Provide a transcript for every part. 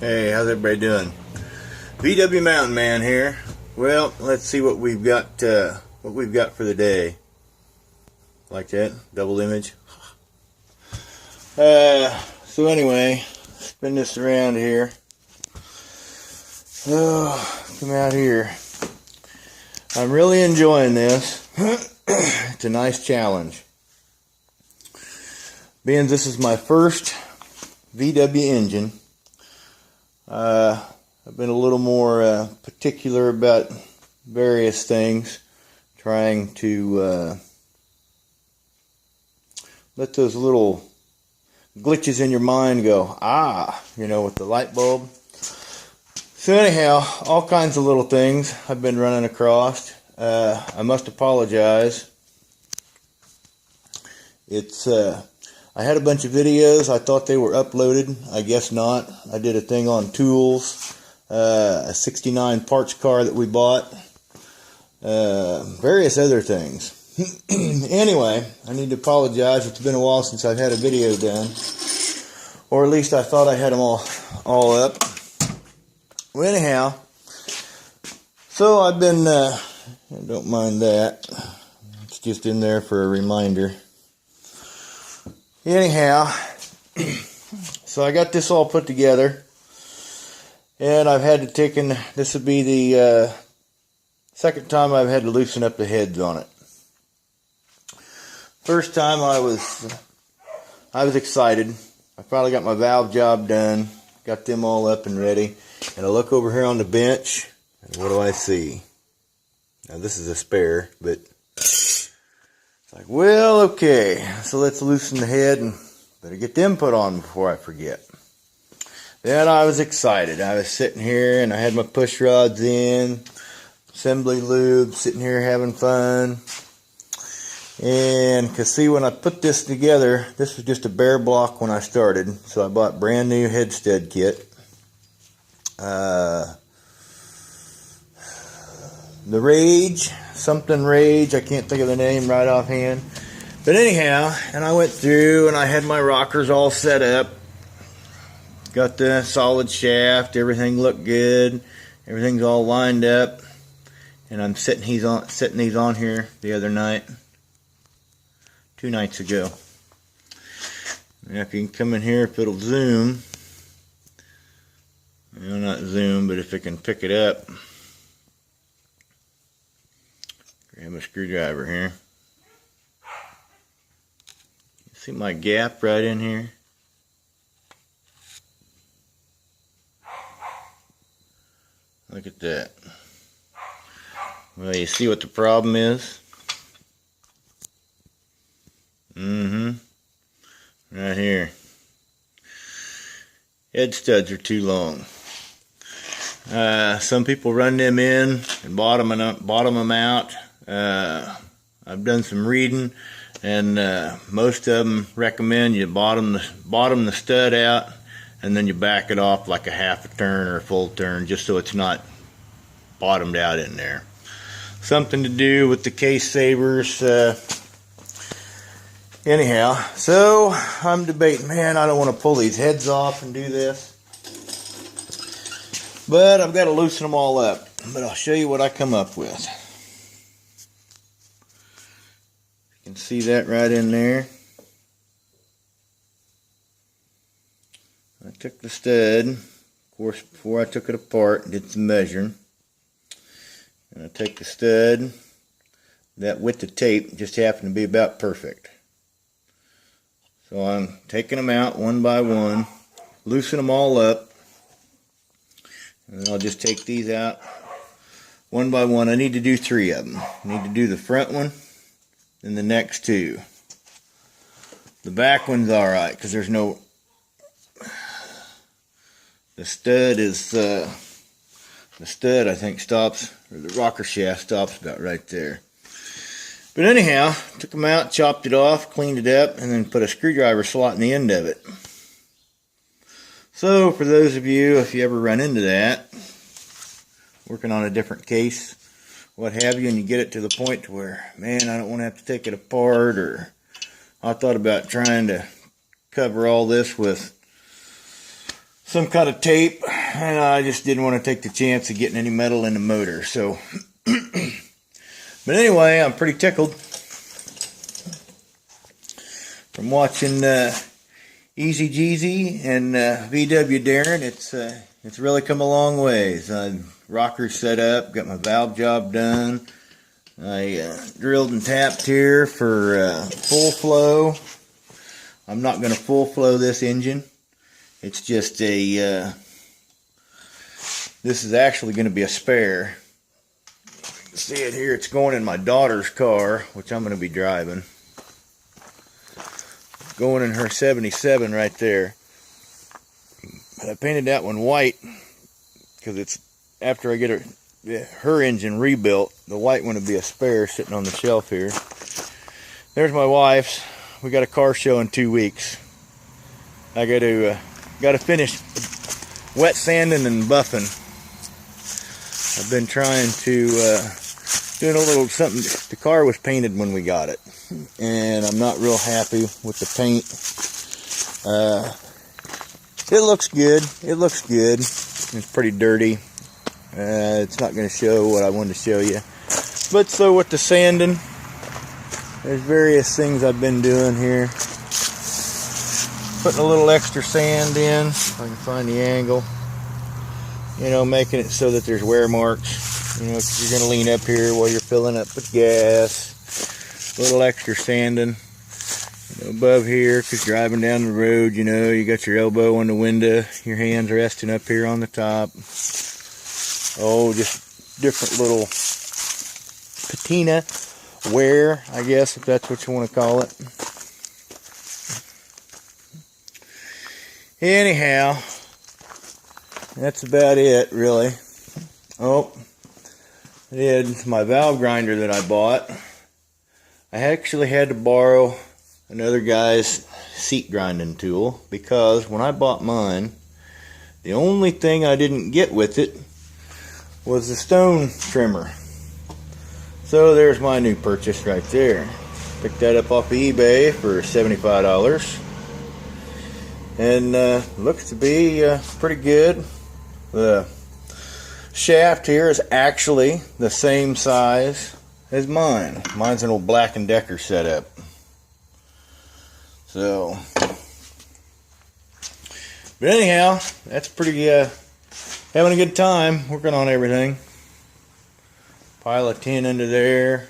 Hey, how's everybody doing? VW Mountain Man here. Well, let's see what we've got. What we've got for the day. Like that double image. So anyway, spin this around here. Oh, come out here. I'm really enjoying this. It's a nice challenge. Being this is my first VW engine, I've been a little more particular about various things, trying to let those little glitches in your mind go, with the light bulb. So anyhow, all kinds of little things I've been running across. I must apologize. I had a bunch of videos. I thought they were uploaded. I guess not. I did a thing on tools, a 69 parts car that we bought, various other things. Anyway, I need to apologize. It's been a while since I've had a video done, or at least I thought I had them all up. Well, anyhow, so I've been, don't mind that. It's just in there for a reminder. Anyhow, so I got this all put together, and I've had to this would be the second time I've had to loosen up the heads on it. First time I was excited. I finally got my valve job done, got them all up and ready, and I look over here on the bench, and what do I see? Now this is a spare, but like, well, okay, so let's loosen the head and better get them put on before I forget. Then I was excited. I was sitting here and I had my push rods in, assembly lube, sitting here having fun. And cause see, when I put this together, this was just a bare block when I started, so I bought brand new head stud kit. The Rage, I can't think of the name right offhand. But anyhow, and I went through and I had my rockers all set up. Got the solid shaft, everything looked good. Everything's all lined up. And I'm setting these on here the other night. 2 nights ago. And if you can come in here, if it'll zoom. Well, not zoom, but if it can pick it up. Grab a screwdriver here. See my gap right in here? Look at that. Well, you see what the problem is? Right here. Head studs are too long. Some people run them in and bottom them out. I've done some reading, and most of them recommend you bottom the stud out, and then you back it off like a half a turn or a full turn, just so it's not bottomed out in there. Something to do with the case savers. Anyhow, so I'm debating, man, I don't want to pull these heads off and do this, but I've got to loosen them all up. But I'll show you what I come up with. You can see that right in there. I took the stud, of course, before I took it apart, did some measuring. And I take the stud, that width of tape just happened to be about perfect. So I'm taking them out one by one, loosen them all up, and then I'll just take these out one by one. I need to do 3 of them. I need to do the front one and the next 2. The back one's alright because there's no... The stud I think stops, or the rocker shaft stops about right there. But anyhow, took them out, chopped it off, cleaned it up, and then put a screwdriver slot in the end of it. So, for those of you, if you ever run into that, working on a different case, what have you, and you get it to the point to where, man, I don't want to have to take it apart, or I thought about trying to cover all this with some kind of tape, and I just didn't want to take the chance of getting any metal in the motor. So, but anyway, I'm pretty tickled from watching Easy Jeezy and VW Darren. It's really come a long ways. Rocker set up, got my valve job done. I drilled and tapped here for full flow. I'm not going to full flow this engine. It's just a, this is actually going to be a spare. You can see it here. It's going in my daughter's car, which I'm going to be driving. Going in her 77 right there. But I painted that one white because it's after I get her engine rebuilt. The white one will be a spare sitting on the shelf here. There's my wife's. We got a car show in 2 weeks. I got to finish wet sanding and buffing. I've been trying to doing a little something. The car was painted when we got it, and I'm not real happy with the paint. It looks good. It looks good. It's pretty dirty. It's not going to show what I wanted to show you. But so with the sanding, there's various things I've been doing here. Putting a little extra sand in, if I can find the angle. You know, making it so that there's wear marks. You know, 'cause you're going to lean up here while you're filling up with gas. A little extra sanding. You know, above here, because driving down the road, you know, you got your elbow on the window. Your hands resting up here on the top. Oh, just different little patina wear, I guess, if that's what you want to call it. Anyhow, that's about it, really. Oh, it's my valve grinder that I bought. I actually had to borrow another guy's seat grinding tool because when I bought mine, the only thing I didn't get with it was the stone trimmer. So there's my new purchase right there. Picked that up off of eBay for $75. And looks to be pretty good. The shaft here is actually the same size as mine. Mine's an old Black & Decker setup. So, but anyhow, that's pretty, having a good time working on everything. Pile of tin under there.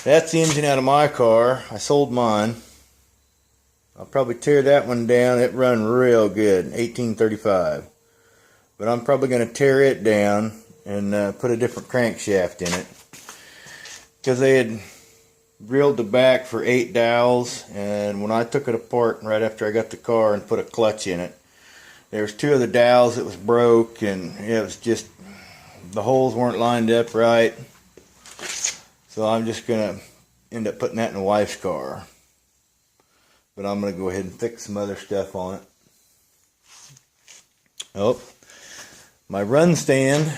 That's the engine out of my car. I sold mine. I'll probably tear that one down. It run real good, 1835. But I'm probably going to tear it down and put a different crankshaft in it. Because they had drilled the back for 8 dowels, and when I took it apart right after I got the car and put a clutch in it, there was 2 of the dowels that was broke, and it was just, the holes weren't lined up right. So I'm just going to end up putting that in the wife's car. But I'm going to go ahead and fix some other stuff on it. Oh, my run stand,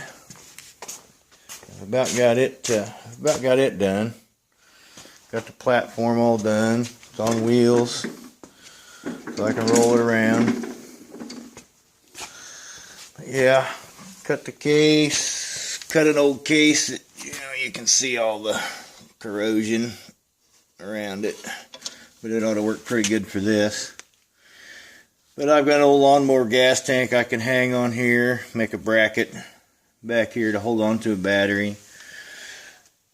I've about got it done. Got the platform all done. It's on wheels, so I can roll it around. Yeah, cut the case, cut an old case that, you know, you can see all the corrosion around it. But it ought to work pretty good for this. But I've got an old lawnmower gas tank I can hang on here, make a bracket back here to hold on to a battery.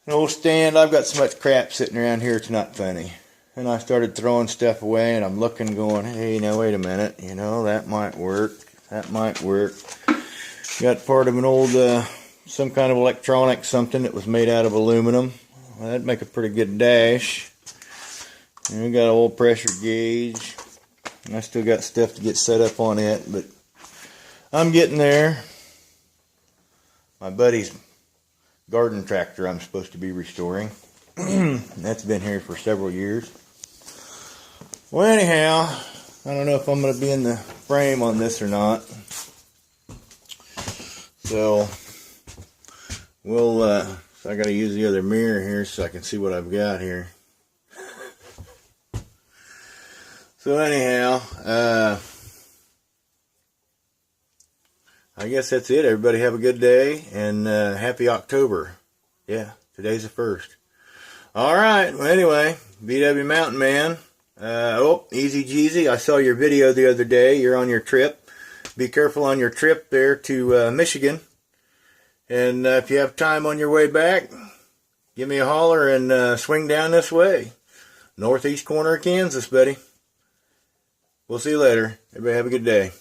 An old stand. I've got so much crap sitting around here, it's not funny. And I started throwing stuff away, and I'm looking, going, hey, now wait a minute, you know, that might work, that might work. Got part of an old, some kind of electronic something that was made out of aluminum. Well, that'd make a pretty good dash. And we got an old pressure gauge. And I still got stuff to get set up on it, but I'm getting there. My buddy's garden tractor I'm supposed to be restoring. That's been here for several years. Well, anyhow, I don't know if I'm going to be in the frame on this or not. So, we'll, I got to use the other mirror here so I can see what I've got here. So anyhow, I guess that's it. Everybody have a good day, and happy October. Yeah, today's the 1st. All right. Well, anyway, BW Mountain Man. Easy Jeezy. I saw your video the other day. You're on your trip. Be careful on your trip there to Michigan. And if you have time on your way back, give me a holler and swing down this way. Northeast corner of Kansas, buddy. We'll see you later. Everybody have a good day.